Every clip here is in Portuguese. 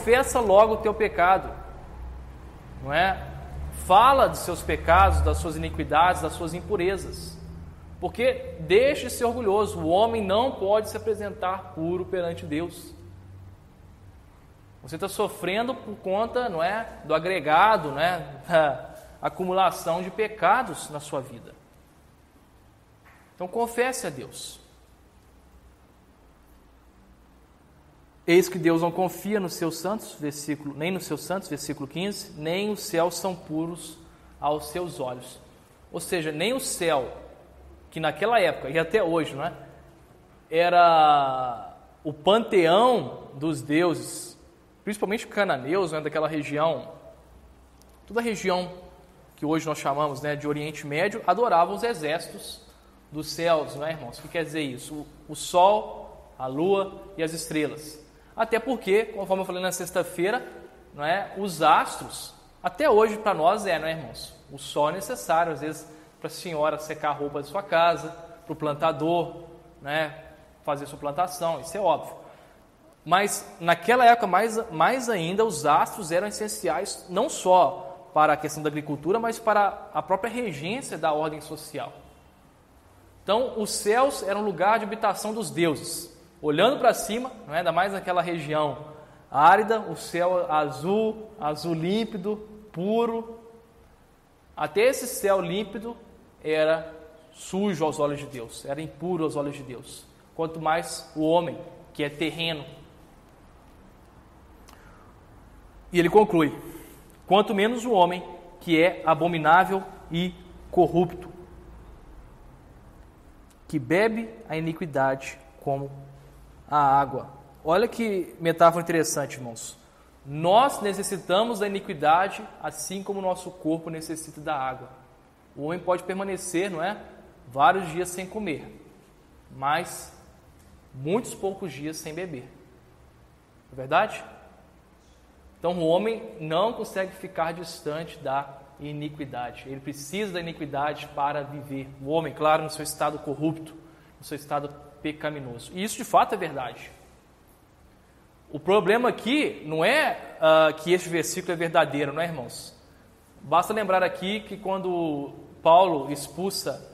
confessa logo o teu pecado, não é? Fala dos seus pecados, das suas iniquidades, das suas impurezas, porque deixe de ser orgulhoso. O homem não pode se apresentar puro perante Deus. Você está sofrendo por conta, não é, do agregado, não é, da acumulação de pecados na sua vida. Então confesse a Deus. Eis que Deus não confia nos seus santos, nem nos seus santos, versículo 15, nem os céus são puros aos seus olhos. Ou seja, nem o céu, que naquela época, e até hoje, não é, era o panteão dos deuses, principalmente cananeus, né, daquela região, toda a região que hoje nós chamamos, né, de Oriente Médio, adoravam os exércitos dos céus, não é, irmãos? O que quer dizer isso? O sol, a lua e as estrelas. Até porque, conforme eu falei na sexta-feira, não é, os astros, até hoje para nós não é, irmãos? O sol é necessário, às vezes, para a senhora secar a roupa da sua casa, para o plantador, né, fazer sua plantação, isso é óbvio. Mas naquela época, mais ainda, os astros eram essenciais não só para a questão da agricultura, mas para a própria regência da ordem social. Então, os céus eram lugar de habitação dos deuses. Olhando para cima, não é, ainda mais naquela região árida, o céu azul límpido, puro. Até esse céu límpido era sujo aos olhos de Deus, era impuro aos olhos de Deus. Quanto mais o homem, que é terreno. E ele conclui: quanto menos o homem, que é abominável e corrupto, que bebe a iniquidade como a água. Olha que metáfora interessante, irmãos. Nós necessitamos da iniquidade assim como o nosso corpo necessita da água. O homem pode permanecer, não é, vários dias sem comer, mas muitos poucos dias sem beber. Não é verdade? Então o homem não consegue ficar distante da iniquidade. Ele precisa da iniquidade para viver. O homem, claro, no seu estado corrupto, no seu estado pecaminoso. E isso de fato é verdade. O problema aqui não é que este versículo é verdadeiro, não é, irmãos? Basta lembrar aqui que quando Paulo expulsa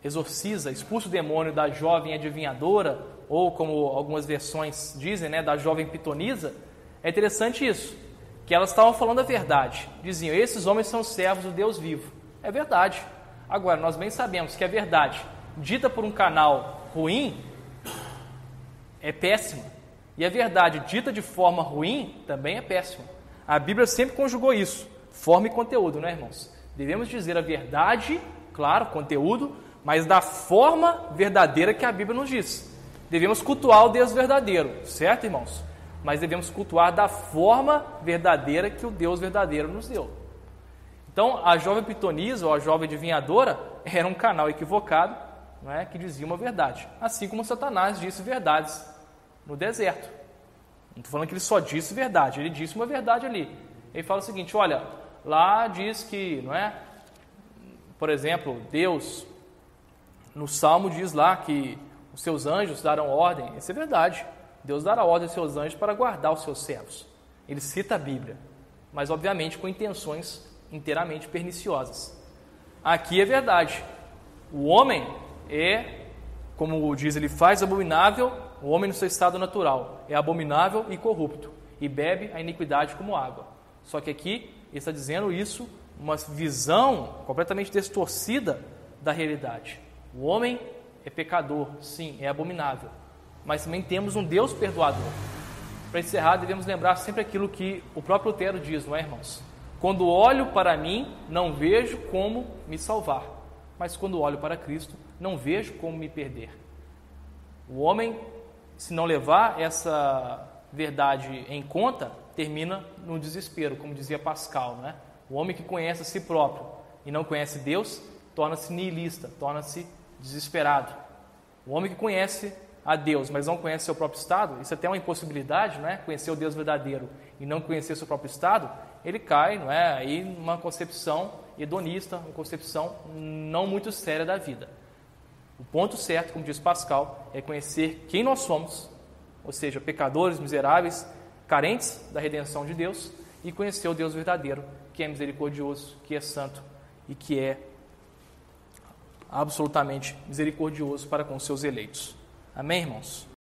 o demônio da jovem adivinhadora, ou como algumas versões dizem, né, da jovem pitonisa, é interessante isso, que elas estavam falando a verdade. Diziam: esses homens são servos do Deus vivo. É verdade. Agora, nós bem sabemos que a verdade dita por um canal ruim é péssima. E a verdade dita de forma ruim também é péssima. A Bíblia sempre conjugou isso, forma e conteúdo, né, irmãos? Devemos dizer a verdade, claro, conteúdo, mas da forma verdadeira que a Bíblia nos diz. Devemos cultuar o Deus verdadeiro, certo, irmãos? Mas devemos cultuar da forma verdadeira que o Deus verdadeiro nos deu. Então, a jovem pitonisa ou a jovem adivinhadora era um canal equivocado, não é, que dizia uma verdade. Assim como Satanás disse verdades no deserto. Não estou falando que ele só disse verdade, ele disse uma verdade ali. Ele fala o seguinte: olha, lá diz que, não é? Por exemplo, Deus, no Salmo diz lá que os seus anjos darão ordem. Isso é verdade. Deus dará ordem aos seus anjos para guardar os seus servos. Ele cita a Bíblia, mas obviamente com intenções inteiramente perniciosas. Aqui é verdade. O homem é, como diz, ele faz abominável, o homem no seu estado natural é abominável e corrupto, e bebe a iniquidade como água. Só que aqui ele está dizendo isso, uma visão completamente distorcida da realidade. O homem é pecador, sim, é abominável, mas também temos um Deus perdoador. Para encerrar, devemos lembrar sempre aquilo que o próprio Lutero diz, não é, irmãos? Quando olho para mim, não vejo como me salvar, mas quando olho para Cristo, não vejo como me perder. O homem, se não levar essa verdade em conta, termina no desespero, como dizia Pascal, né? O homem que conhece a si próprio e não conhece Deus, torna-se nihilista, torna-se desesperado. O homem que conhece a Deus, mas não conhece seu próprio estado, isso até é uma impossibilidade, né? Conhecer o Deus verdadeiro e não conhecer seu próprio estado, ele cai, não é? Aí numa concepção hedonista, uma concepção não muito séria da vida. O ponto certo, como diz Pascal, é conhecer quem nós somos, ou seja, pecadores, miseráveis, carentes da redenção de Deus e conhecer o Deus verdadeiro, que é misericordioso, que é santo e que é absolutamente misericordioso para com os seus eleitos. Amém, irmãos?